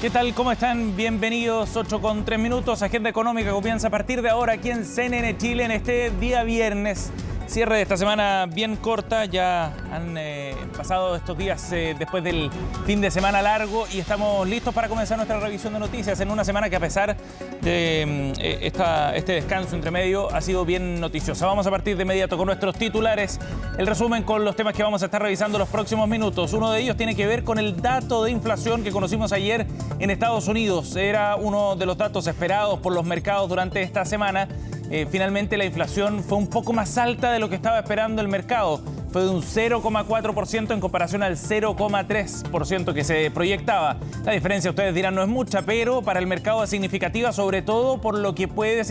¿Qué tal? ¿Cómo están? Bienvenidos. 8:03. Agenda económica comienza a partir de ahora aquí en CNN Chile en este día viernes. Cierre de esta semana bien corta. Ya han pasado estos días después del fin de semana largo y estamos listos para comenzar nuestra revisión de noticias en una semana que, a pesar de este descanso entre medio, ha sido bien noticiosa. Vamos a partir de inmediato con nuestros titulares. El resumen con los temas que vamos a estar revisando los próximos minutos. Uno de ellos tiene que ver con el dato de inflación que conocimos ayer en Estados Unidos. Era uno de los datos esperados por los mercados durante esta semana. Finalmente la inflación fue un poco más alta de lo que estaba esperando el mercado. Fue de un 0,4% en comparación al 0,3% que se proyectaba. La diferencia, ustedes dirán, no es mucha, pero para el mercado es significativa, sobre todo por lo que puede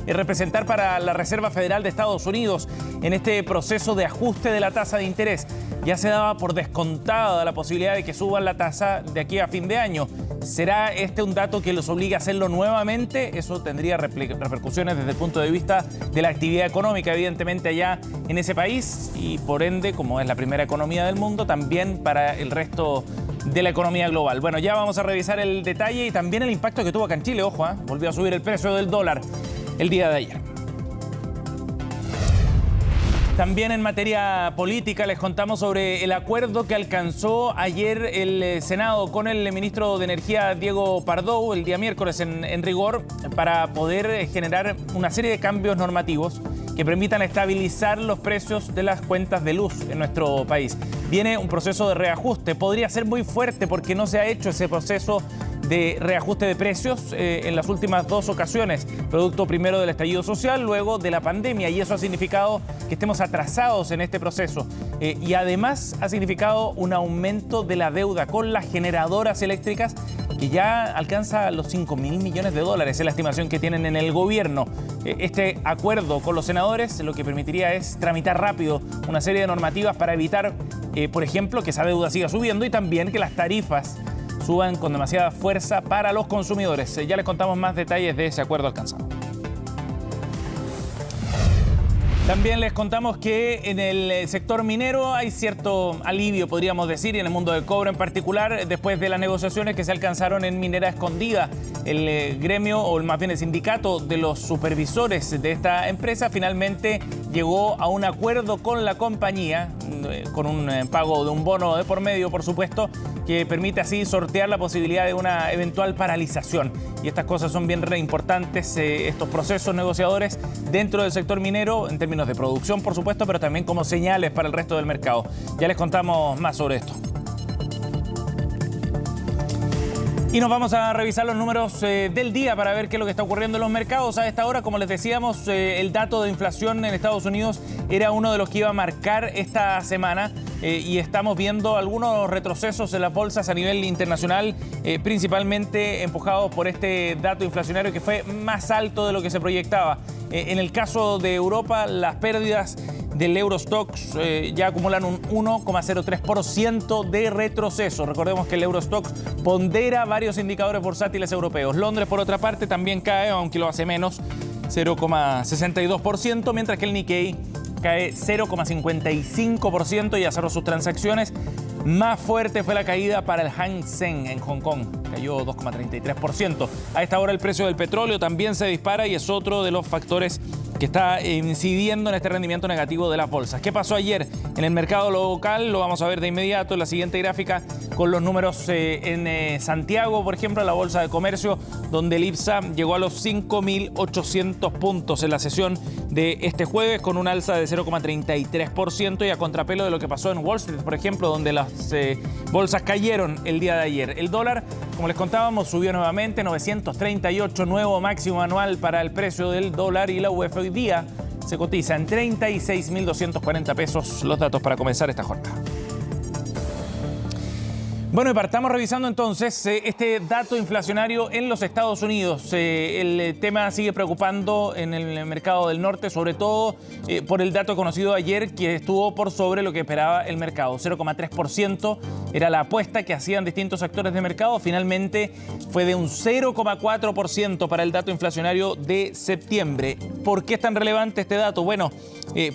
representar para la Reserva Federal de Estados Unidos en este proceso de ajuste de la tasa de interés. Ya se daba por descontada la posibilidad de que suban la tasa de aquí a fin de año. ¿Será este un dato que los obliga a hacerlo nuevamente? Eso tendría repercusiones desde el punto de vista de la actividad económica, evidentemente, allá en ese país, y por ende, como es la primera economía del mundo, también para el resto de la economía global. Bueno, ya vamos a revisar el detalle y también el impacto que tuvo acá en Chile. Ojo, volvió a subir el precio del dólar el día de ayer. También en materia política les contamos sobre el acuerdo que alcanzó ayer el Senado con el ministro de Energía, Diego Pardo, el día miércoles en rigor, para poder generar una serie de cambios normativos que permitan estabilizar los precios de las cuentas de luz en nuestro país. Viene un proceso de reajuste, podría ser muy fuerte porque no se ha hecho ese proceso de reajuste de precios en las últimas dos ocasiones, producto primero del estallido social, luego de la pandemia, y eso ha significado que estemos atrasados en este proceso. Y además ha significado un aumento de la deuda con las generadoras eléctricas, que ya alcanza los 5.000 millones de dólares, es la estimación que tienen en el gobierno. Este acuerdo con los senadores lo que permitiría es tramitar rápido una serie de normativas para evitar, por ejemplo, que esa deuda siga subiendo y también que las tarifas suban con demasiada fuerza para los consumidores. Ya les contamos más detalles de ese acuerdo alcanzado. También les contamos que en el sector minero hay cierto alivio, podríamos decir, y en el mundo del cobre en particular, después de las negociaciones que se alcanzaron en Minera Escondida. El gremio, o más bien el sindicato de los supervisores de esta empresa, finalmente llegó a un acuerdo con la compañía, con un pago de un bono de por medio, por supuesto, que permite así sortear la posibilidad de una eventual paralización. Y estas cosas son bien importantes, estos procesos negociadores dentro del sector minero, en términos de producción, por supuesto, pero también como señales para el resto del mercado. Ya les contamos más sobre esto. Y nos vamos a revisar los números del día para ver qué es lo que está ocurriendo en los mercados. A esta hora, como les decíamos, el dato de inflación en Estados Unidos era uno de los que iba a marcar esta semana. Y estamos viendo algunos retrocesos en las bolsas a nivel internacional, principalmente empujados por este dato inflacionario que fue más alto de lo que se proyectaba. En el caso de Europa, las pérdidas del Eurostoxx ya acumulan un 1,03% de retroceso. Recordemos que el Eurostoxx pondera varios indicadores bursátiles europeos. Londres, por otra parte, también cae, aunque lo hace menos, 0,62%, mientras que el Nikkei cae 0,55% y ya cerró sus transacciones. Más fuerte fue la caída para el Hang Seng en Hong Kong, cayó 2,33%. A esta hora el precio del petróleo también se dispara y es otro de los factores que está incidiendo en este rendimiento negativo de las bolsas. ¿Qué pasó ayer en el mercado local? Lo vamos a ver de inmediato en la siguiente gráfica con los números en Santiago, por ejemplo, en la Bolsa de Comercio, donde el IPSA llegó a los 5.800 puntos en la sesión de este jueves, con un alza de 0,33% y a contrapelo de lo que pasó en Wall Street, por ejemplo, donde las bolsas cayeron el día de ayer. El dólar, como les contábamos, subió nuevamente, 938, nuevo máximo anual para el precio del dólar, y la UF hoy día se cotiza en 36.240 pesos. Los datos para comenzar esta jornada. Bueno, y partamos revisando entonces este dato inflacionario en los Estados Unidos. El tema sigue preocupando en el mercado del norte, sobre todo por el dato conocido ayer, que estuvo por sobre lo que esperaba el mercado. 0,3% era la apuesta que hacían distintos actores de mercado. Finalmente fue de un 0,4% para el dato inflacionario de septiembre. ¿Por qué es tan relevante este dato? Bueno,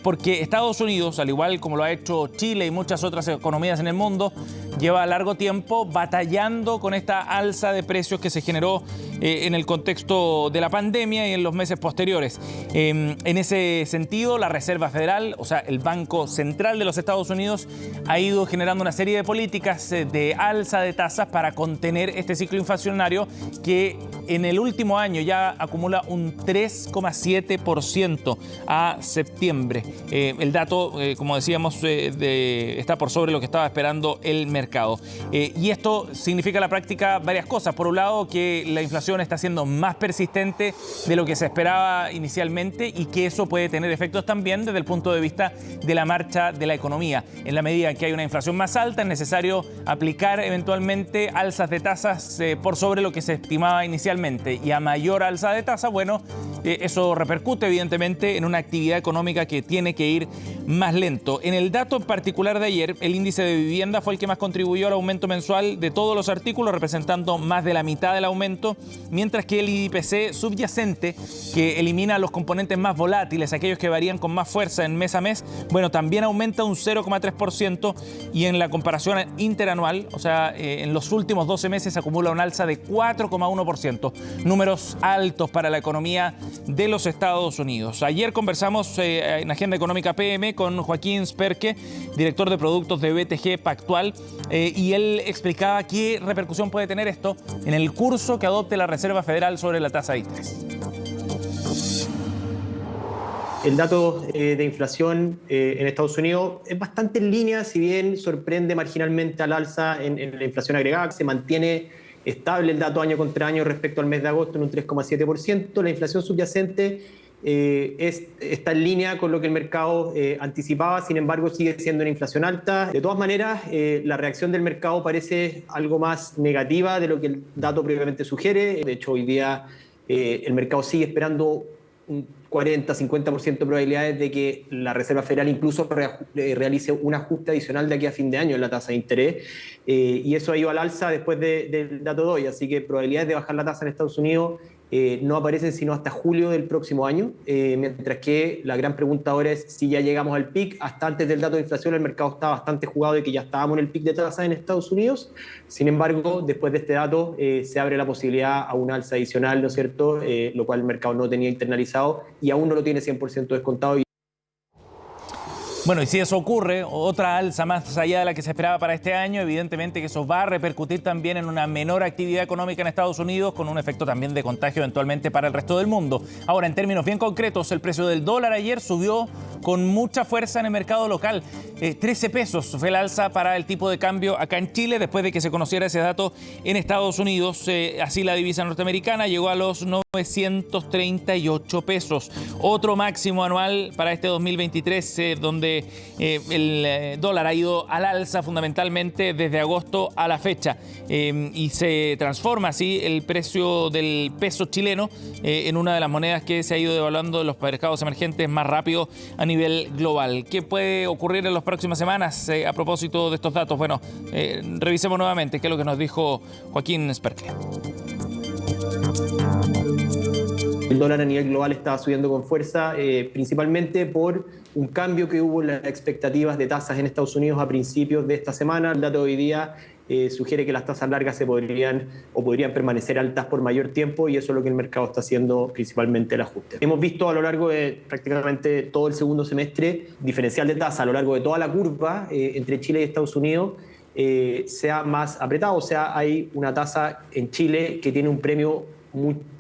porque Estados Unidos, al igual como lo ha hecho Chile y muchas otras economías en el mundo, lleva largo tiempo batallando con esta alza de precios que se generó en el contexto de la pandemia y en los meses posteriores. En ese sentido, la Reserva Federal, o sea, el Banco Central de los Estados Unidos, ha ido generando una serie de políticas de alza de tasas para contener este ciclo inflacionario que en el último año ya acumula un 3,7% a septiembre. El dato, como decíamos, está por sobre lo que estaba esperando el mercado. Y esto significa a la práctica varias cosas. Por un lado, que la inflación está siendo más persistente de lo que se esperaba inicialmente y que eso puede tener efectos también desde el punto de vista de la marcha de la economía. En la medida en que hay una inflación más alta, es necesario aplicar eventualmente alzas de tasas por sobre lo que se estimaba inicialmente. Y a mayor alza de tasa, bueno, eso repercute evidentemente en una actividad económica que tiene que ir más lento. En el dato en particular de ayer, el índice de vivienda fue el que más contribuyó al aumento mensual de todos los artículos, representando más de la mitad del aumento, mientras que el IPC subyacente, que elimina los componentes más volátiles, aquellos que varían con más fuerza en mes a mes, bueno, también aumenta un 0,3% y en la comparación interanual, o sea, en los últimos 12 meses acumula un alza de 4,1%. Números altos para la economía de los Estados Unidos. Ayer conversamos en Agenda Económica PM con Joaquín Sperke, director de productos de BTG Pactual, y él explicaba qué repercusión puede tener esto en el curso que adopte la Reserva Federal sobre la tasa de interés. El dato de inflación en Estados Unidos es bastante en línea, si bien sorprende marginalmente al alza en la inflación agregada, que se mantiene estable el dato año contra año respecto al mes de agosto en un 3,7%. La inflación subyacente está en línea con lo que el mercado anticipaba, sin embargo sigue siendo una inflación alta. De todas maneras, la reacción del mercado parece algo más negativa de lo que el dato previamente sugiere. De hecho, hoy día el mercado sigue esperando un 40-50% de probabilidades de que la Reserva Federal incluso realice un ajuste adicional de aquí a fin de año en la tasa de interés, y eso ha ido al alza después del dato de hoy, así que probabilidades de bajar la tasa en Estados Unidos no aparecen sino hasta julio del próximo año, mientras que la gran pregunta ahora es si ya llegamos al pic. Hasta antes del dato de inflación el mercado está bastante jugado de que ya estábamos en el pic de tasa en Estados Unidos. Sin embargo, después de este dato se abre la posibilidad a un alza adicional, ¿no es cierto?, lo cual el mercado no tenía internalizado y aún no lo tiene 100% descontado. Bueno, y si eso ocurre, otra alza más allá de la que se esperaba para este año, evidentemente que eso va a repercutir también en una menor actividad económica en Estados Unidos, con un efecto también de contagio eventualmente para el resto del mundo. Ahora, en términos bien concretos, el precio del dólar ayer subió con mucha fuerza en el mercado local. 13 pesos fue el alza para el tipo de cambio acá en Chile, después de que se conociera ese dato en Estados Unidos. Así la divisa norteamericana llegó a los 938 pesos. Otro máximo anual para este 2023, donde el dólar ha ido al alza fundamentalmente desde agosto a la fecha, y se transforma así el precio del peso chileno en una de las monedas que se ha ido devaluando en los mercados emergentes más rápido a nivel global. ¿Qué puede ocurrir en las próximas semanas a propósito de estos datos? Bueno, revisemos nuevamente qué es lo que nos dijo Joaquín Sperke. El dólar a nivel global está subiendo con fuerza, principalmente por un cambio que hubo en las expectativas de tasas en Estados Unidos a principios de esta semana. El dato de hoy día sugiere que las tasas largas podrían permanecer altas por mayor tiempo, y eso es lo que el mercado está haciendo, principalmente el ajuste. Hemos visto a lo largo de prácticamente todo el segundo semestre diferencial de tasa a lo largo de toda la curva entre Chile y Estados Unidos sea más apretado. O sea, hay una tasa en Chile que tiene un premio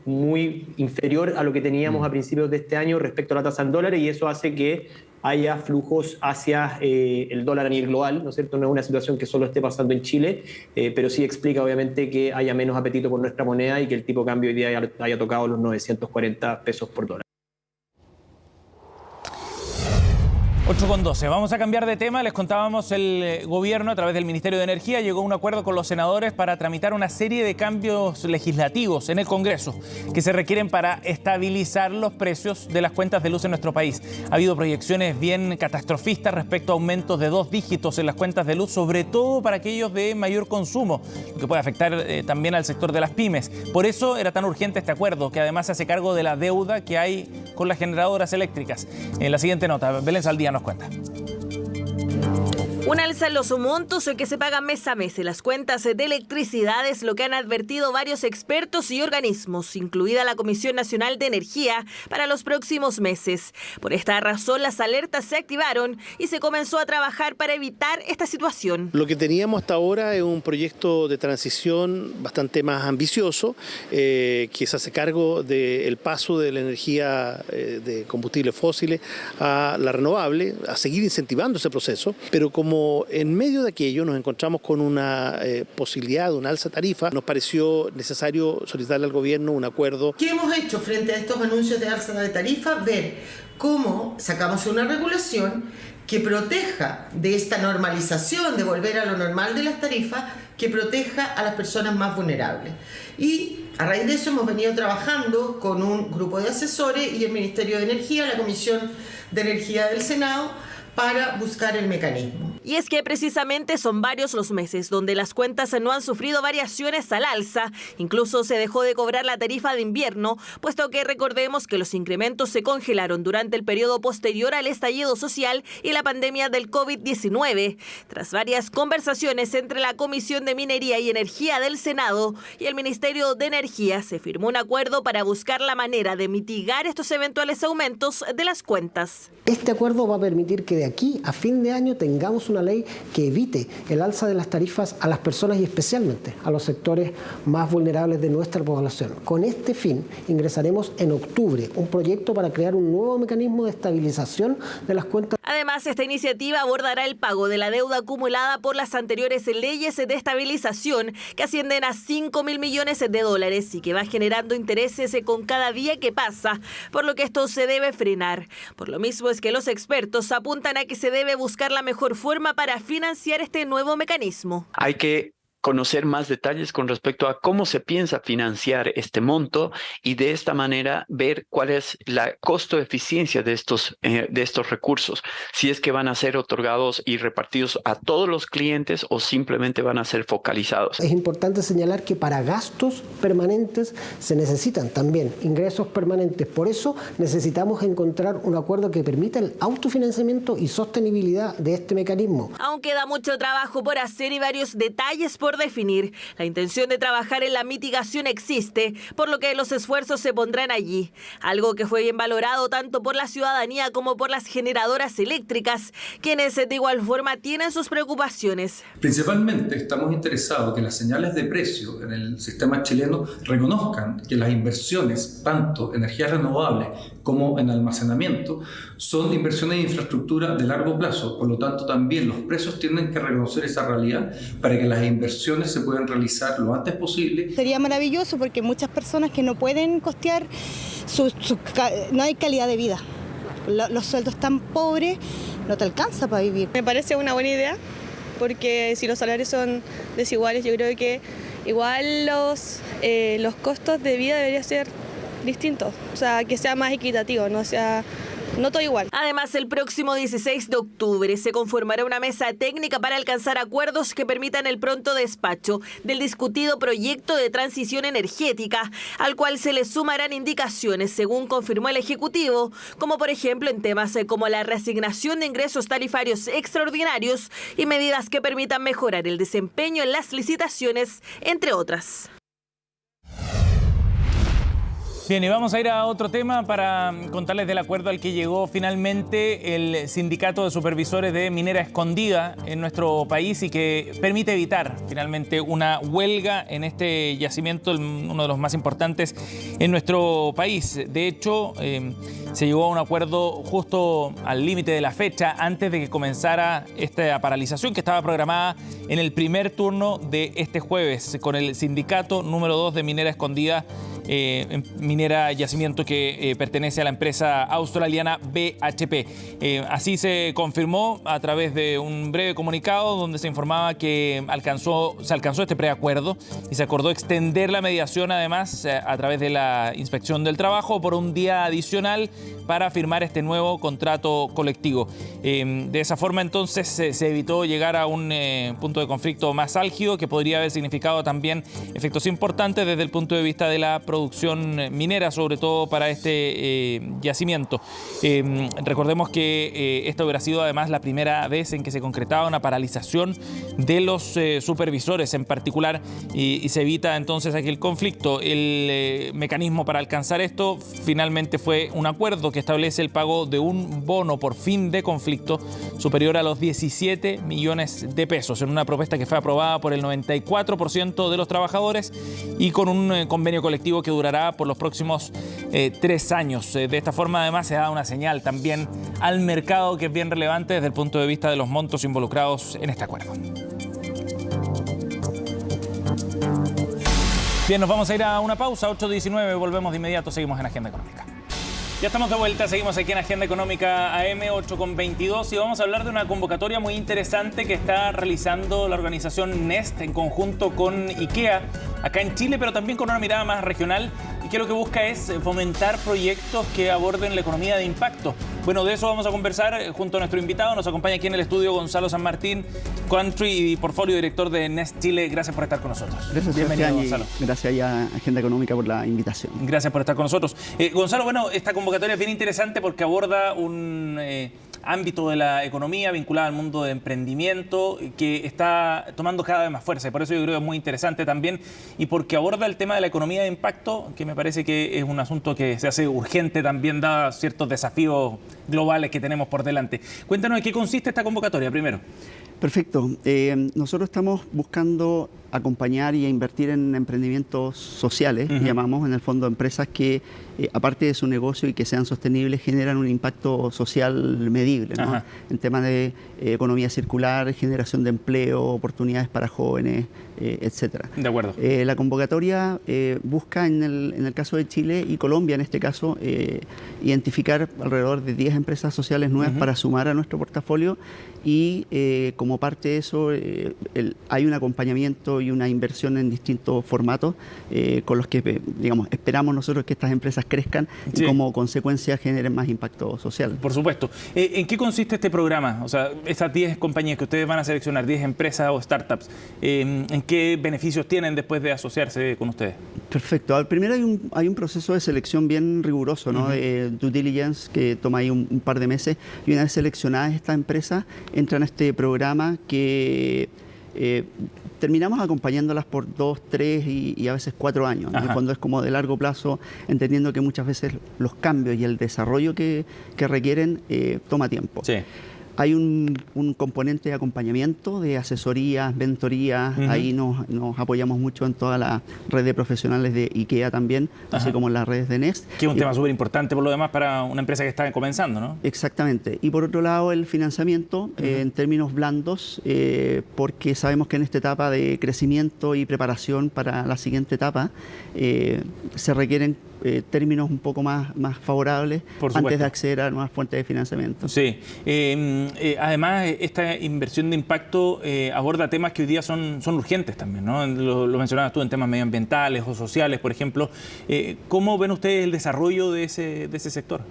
muy inferior a lo que teníamos a principios de este año respecto a la tasa en dólares, y eso hace que haya flujos hacia el dólar a nivel global, ¿no es cierto? No es una situación que solo esté pasando en Chile, pero sí explica obviamente que haya menos apetito por nuestra moneda y que el tipo de cambio hoy día haya tocado los 940 pesos por dólar. 8:12. Vamos a cambiar de tema. Les contábamos, el gobierno a través del Ministerio de Energía llegó a un acuerdo con los senadores para tramitar una serie de cambios legislativos en el Congreso que se requieren para estabilizar los precios de las cuentas de luz en nuestro país. Ha habido proyecciones bien catastrofistas respecto a aumentos de 2 dígitos en las cuentas de luz, sobre todo para aquellos de mayor consumo, lo que puede afectar también al sector de las pymes. Por eso era tan urgente este acuerdo, que además se hace cargo de la deuda que hay con las generadoras eléctricas. En la siguiente nota, Belén Saldía nos cuenta. Un alza en los montos que se pagan mes a mes en las cuentas de electricidad es lo que han advertido varios expertos y organismos, incluida la Comisión Nacional de Energía, para los próximos meses. Por esta razón, las alertas se activaron y se comenzó a trabajar para evitar esta situación. Lo que teníamos hasta ahora es un proyecto de transición bastante más ambicioso, que se hace cargo del paso de la energía de combustibles fósiles a la renovable, a seguir incentivando ese proceso, pero como en medio de aquello nos encontramos con una posibilidad de una alza tarifa, nos pareció necesario solicitarle al gobierno un acuerdo. ¿Qué hemos hecho frente a estos anuncios de alza de tarifa? Ver cómo sacamos una regulación que proteja de esta normalización, de volver a lo normal de las tarifas, que proteja a las personas más vulnerables. Y a raíz de eso hemos venido trabajando con un grupo de asesores y el Ministerio de Energía, la Comisión de Energía del Senado, para buscar el mecanismo. Y es que precisamente son varios los meses donde las cuentas no han sufrido variaciones al alza. Incluso se dejó de cobrar la tarifa de invierno, puesto que recordemos que los incrementos se congelaron durante el periodo posterior al estallido social y la pandemia del COVID-19. Tras varias conversaciones entre la Comisión de Minería y Energía del Senado y el Ministerio de Energía, se firmó un acuerdo para buscar la manera de mitigar estos eventuales aumentos de las cuentas. Este acuerdo va a permitir que de aquí a fin de año tengamos una ley que evite el alza de las tarifas a las personas y especialmente a los sectores más vulnerables de nuestra población. Con este fin ingresaremos en octubre un proyecto para crear un nuevo mecanismo de estabilización de las cuentas. Además, esta iniciativa abordará el pago de la deuda acumulada por las anteriores leyes de estabilización, que ascienden a 5.000 millones de dólares y que va generando intereses con cada día que pasa, por lo que esto se debe frenar. Por lo mismo es que los expertos apuntan a que se debe buscar la mejor forma para financiar este nuevo mecanismo. Hay que conocer más detalles con respecto a cómo se piensa financiar este monto y de esta manera ver cuál es la costo-eficiencia de estos recursos, si es que van a ser otorgados y repartidos a todos los clientes o simplemente van a ser focalizados. Es importante señalar que para gastos permanentes se necesitan también ingresos permanentes. Por eso necesitamos encontrar un acuerdo que permita el autofinanciamiento y sostenibilidad de este mecanismo. Aún queda mucho trabajo por hacer y varios detalles por definir. La intención de trabajar en la mitigación existe, por lo que los esfuerzos se pondrán allí. Algo que fue bien valorado tanto por la ciudadanía como por las generadoras eléctricas, quienes de igual forma tienen sus preocupaciones. Principalmente estamos interesados en que las señales de precio en el sistema chileno reconozcan que las inversiones, tanto en energías renovables como en almacenamiento, son inversiones en infraestructura de largo plazo. Por lo tanto, también los precios tienen que reconocer esa realidad para que las inversiones se puedan realizar lo antes posible. Sería maravilloso porque muchas personas que no pueden costear, no hay calidad de vida. Los sueldos tan pobres, no te alcanza para vivir. Me parece una buena idea porque si los salarios son desiguales, yo creo que igual los costos de vida deberían ser distintos, o sea, que sea más equitativo, no todo igual. Además, el próximo 16 de octubre se conformará una mesa técnica para alcanzar acuerdos que permitan el pronto despacho del discutido proyecto de transición energética, al cual se le sumarán indicaciones, según confirmó el Ejecutivo, como por ejemplo en temas como la reasignación de ingresos tarifarios extraordinarios y medidas que permitan mejorar el desempeño en las licitaciones, entre otras. Bien, y vamos a ir a otro tema para contarles del acuerdo al que llegó finalmente el Sindicato de Supervisores de Minera Escondida en nuestro país y que permite evitar finalmente una huelga en este yacimiento, uno de los más importantes en nuestro país. De hecho, se llegó a un acuerdo justo al límite de la fecha antes de que comenzara esta paralización que estaba programada en el primer turno de este jueves con el Sindicato número 2 de Minera Escondida minera Yacimiento que pertenece a la empresa australiana BHP. Así se confirmó a través de un breve comunicado donde se informaba que se alcanzó este preacuerdo y se acordó extender la mediación además a través de la Inspección del Trabajo por un día adicional para firmar este nuevo contrato colectivo. De esa forma entonces se evitó llegar a un punto de conflicto más álgido que podría haber significado también efectos importantes desde el punto de vista de la producción minera, sobre todo para este yacimiento. Recordemos que esta hubiera sido además la primera vez en que se concretaba una paralización de los supervisores en particular y se evita entonces aquí el conflicto. El mecanismo para alcanzar esto finalmente fue un acuerdo que establece el pago de un bono por fin de conflicto superior a los 17 millones de pesos en una propuesta que fue aprobada por el 94% de los trabajadores y con un convenio colectivo que durará por los próximos 3 años. De esta forma además se da una señal también al mercado que es bien relevante desde el punto de vista de los montos involucrados en este acuerdo. Bien, nos vamos a ir a una pausa, 8:19, volvemos de inmediato, seguimos en Agenda Económica. Ya estamos de vuelta, seguimos aquí en Agenda Económica AM 8:22 y vamos a hablar de una convocatoria muy interesante que está realizando la organización Nest en conjunto con IKEA acá en Chile, pero también con una mirada más regional y que lo que busca es fomentar proyectos que aborden la economía de impacto. Bueno, de eso vamos a conversar junto a nuestro invitado. Nos acompaña aquí en el estudio Gonzalo San Martín, Country y Portfolio Director de Nest Chile. Gracias por estar con nosotros. Gracias, bienvenido, Sebastián, Gonzalo. Gracias a Agenda Económica por la invitación. Gracias por estar con nosotros. Gonzalo, bueno, esta convocatoria es bien interesante porque aborda un ámbito de la economía vinculado al mundo de emprendimiento que está tomando cada vez más fuerza y por eso yo creo que es muy interesante también y porque aborda el tema de la economía de impacto, que me parece que es un asunto que se hace urgente también dados ciertos desafíos globales que tenemos por delante. Cuéntanos de qué consiste esta convocatoria primero. Perfecto. Nosotros estamos buscando acompañar y invertir en emprendimientos sociales, llamamos en el fondo empresas que, aparte de su negocio y que sean sostenibles, generan un impacto social medible, ¿no? En temas de economía circular, generación de empleo, oportunidades para jóvenes, etcétera. De acuerdo. La convocatoria busca, en el caso de Chile y Colombia, en este caso, identificar alrededor de 10 empresas sociales nuevas para sumar a nuestro portafolio y como parte de eso hay un acompañamiento y una inversión en distintos formatos con los que, digamos, esperamos nosotros que estas empresas crezcan y como consecuencia generen más impacto social. Por supuesto. ¿En qué consiste este programa? O sea, estas 10 compañías que ustedes van a seleccionar, 10 empresas o startups, ¿en qué beneficios tienen después de asociarse con ustedes? Perfecto. Primero hay un proceso de selección bien riguroso, ¿no? De due diligence que toma ahí un par de meses y una vez seleccionadas estas empresas entran a este programa que terminamos acompañándolas por 2, 3 y a veces 4 años. En el fondo es como de largo plazo, entendiendo que muchas veces los cambios y el desarrollo que requieren toma tiempo. Sí. Hay un componente de acompañamiento, de asesorías, mentorías, ahí nos apoyamos mucho en toda la red de profesionales de IKEA también, así como en las redes de Nest. Que es un tema súper importante por lo demás para una empresa que está comenzando, ¿no? Exactamente. Y por otro lado, el financiamiento en términos blandos, porque sabemos que en esta etapa de crecimiento y preparación para la siguiente etapa se requieren términos un poco más favorables antes de acceder a nuevas fuentes de financiamiento. Sí. Además, esta inversión de impacto aborda temas que hoy día son urgentes también, ¿no? Lo mencionabas tú en temas medioambientales o sociales, por ejemplo. ¿Cómo ven ustedes el desarrollo de ese sector?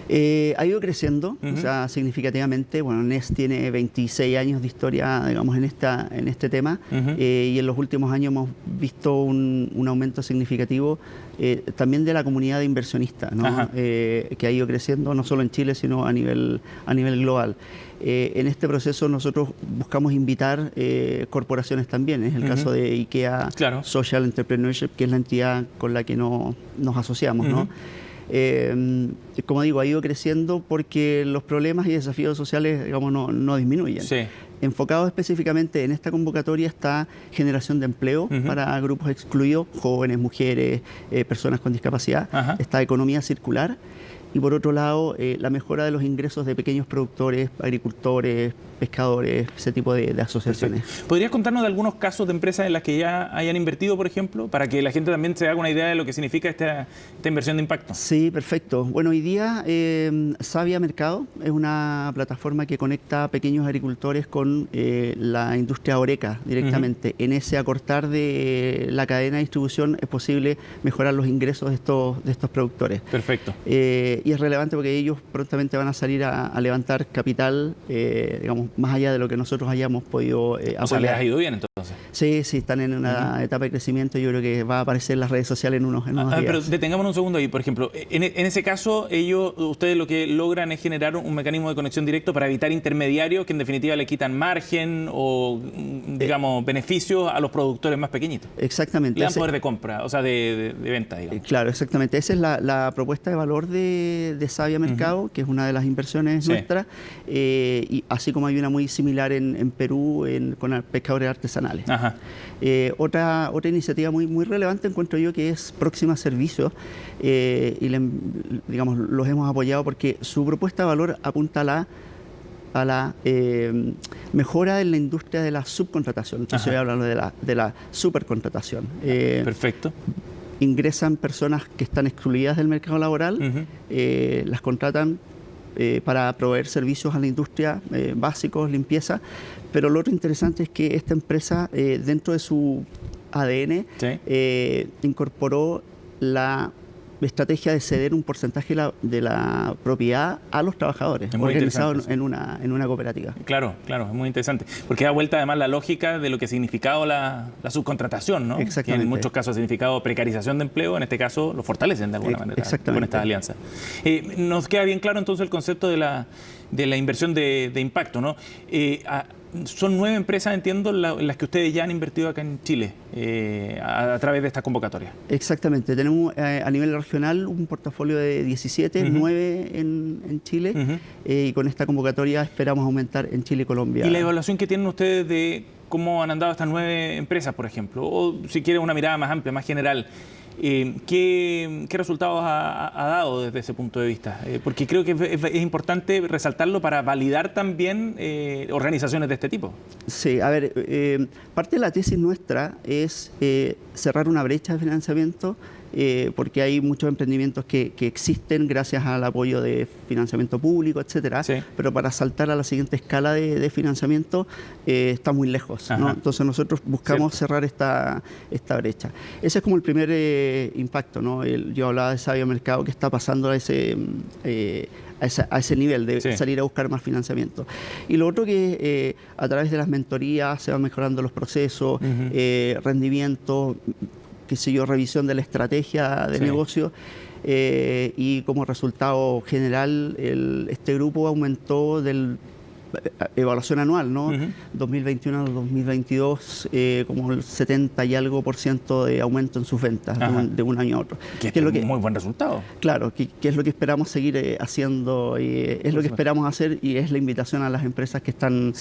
Ha ido creciendo, o sea, significativamente. Bueno, Nest tiene 26 años de historia, digamos, en este tema, y en los últimos años hemos visto un aumento significativo también de la comunidad de inversionistas, ¿no? Que ha ido creciendo no solo en Chile, sino a nivel global. En este proceso nosotros buscamos invitar corporaciones también. Es el caso de IKEA Social Entrepreneurship, que es la entidad con la que nos asociamos, ¿no? Como digo, ha ido creciendo porque los problemas y desafíos sociales, digamos, no disminuyen. Sí. Enfocado específicamente en esta convocatoria está generación de empleo para grupos excluidos, jóvenes, mujeres, personas con discapacidad. Está economía circular y por otro lado la mejora de los ingresos de pequeños productores, agricultores, pescadores, ese tipo de asociaciones. Perfecto. ¿Podrías contarnos de algunos casos de empresas en las que ya hayan invertido, por ejemplo, para que la gente también se haga una idea de lo que significa esta inversión de impacto? Sí, perfecto. Bueno, hoy día Savia Mercado es una plataforma que conecta pequeños agricultores con la industria oreca directamente. En ese acortar de la cadena de distribución es posible mejorar los ingresos de estos productores. Perfecto. Y es relevante porque ellos prontamente van a salir a levantar capital, digamos, más allá de lo que nosotros hayamos podido apoyar. O sea, ¿les ha ido bien entonces? Sí, están en una etapa de crecimiento. Yo creo que va a aparecer en las redes sociales en unos días. Pero detengámonos un segundo ahí. Por ejemplo, en ese caso, ustedes lo que logran es generar un mecanismo de conexión directo para evitar intermediarios que en definitiva le quitan margen o, digamos, beneficios a los productores más pequeñitos. Exactamente. Le dan poder de compra, o sea, de venta, digamos. Claro, exactamente. Esa es la propuesta de valor de Savia Mercado, que es una de las inversiones nuestras, y así como hay una muy similar en Perú con pescadores artesanales. Ajá. Otra iniciativa muy relevante encuentro yo que es Próxima Servicios, y digamos, los hemos apoyado porque su propuesta de valor apunta a la mejora en la industria de la subcontratación. Entonces voy a hablar de la supercontratación. Perfecto. Ingresan personas que están excluidas del mercado laboral, las contratan para proveer servicios a la industria básicos, limpieza, pero lo otro interesante es que esta empresa dentro de su ADN incorporó la estrategia de ceder un porcentaje de la propiedad a los trabajadores, organizados en una cooperativa. Claro, es muy interesante, porque da vuelta además la lógica de lo que ha significado la subcontratación, ¿no? Exactamente. Que en muchos casos ha significado precarización de empleo, en este caso lo fortalecen de alguna manera con estas alianzas. Nos queda bien claro entonces el concepto de la inversión de impacto, ¿no? Son 9 empresas, entiendo, las que ustedes ya han invertido acá en Chile a través de esta convocatoria. Exactamente. Tenemos a nivel regional un portafolio de 17, 9 en Chile, y con esta convocatoria esperamos aumentar en Chile y Colombia. ¿Y la evaluación que tienen ustedes de cómo han andado estas 9 empresas, por ejemplo? O si quieren una mirada más amplia, más general, ¿qué resultados ha dado desde ese punto de vista? Porque creo que es importante resaltarlo para validar también organizaciones de este tipo. Sí, a ver, parte de la tesis nuestra es cerrar una brecha de financiamiento, porque hay muchos emprendimientos que existen gracias al apoyo de financiamiento público, etcétera, pero para saltar a la siguiente escala de financiamiento está muy lejos, ¿no? Entonces nosotros buscamos cerrar esta brecha. Ese es como el primer impacto, ¿no? Yo hablaba de Savia Mercado, que está pasando a ese nivel de salir a buscar más financiamiento. Y lo otro que a través de las mentorías se van mejorando los procesos, rendimiento, qué sé yo, revisión de la estrategia de negocio, y como resultado general este grupo aumentó evaluación anual, ¿no? 2021 al 2022, como el 70 y algo % de aumento en sus ventas de un año a otro. Que es un muy buen resultado. Claro, que es lo que esperamos seguir haciendo, y es lo que esperamos hacer, y es la invitación a las empresas que están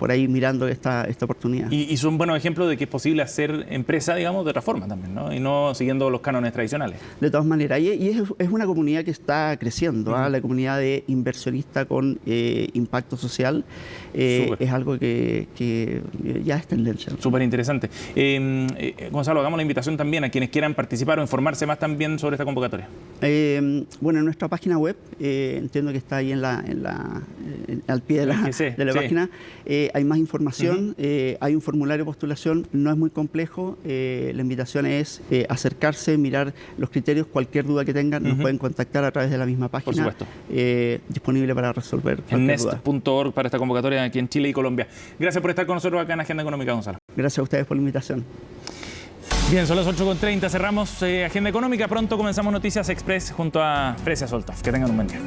por ahí mirando esta oportunidad. Y son buenos ejemplos de que es posible hacer empresa, digamos, de otra forma también, ¿no? Y no siguiendo los cánones tradicionales. De todas maneras, y es una comunidad que está creciendo, la comunidad de inversionistas con impacto social, es algo que ya es tendencia. Súper interesante. Gonzalo, hagamos la invitación también a quienes quieran participar o informarse más también sobre esta convocatoria. Bueno, en nuestra página web, entiendo que está ahí al pie de la página, hay más información, hay un formulario de postulación, no es muy complejo, la invitación es acercarse, mirar los criterios, cualquier duda que tengan, nos pueden contactar a través de la misma página. Por supuesto. Disponible para resolver cualquier duda. Nest.org para esta convocatoria aquí en Chile y Colombia. Gracias por estar con nosotros acá en Agenda Económica, Gonzalo. Gracias a ustedes por la invitación. Bien, son las 8:30, cerramos Agenda Económica. Pronto comenzamos Noticias Express junto a Fresia Soltov. Que tengan un buen día.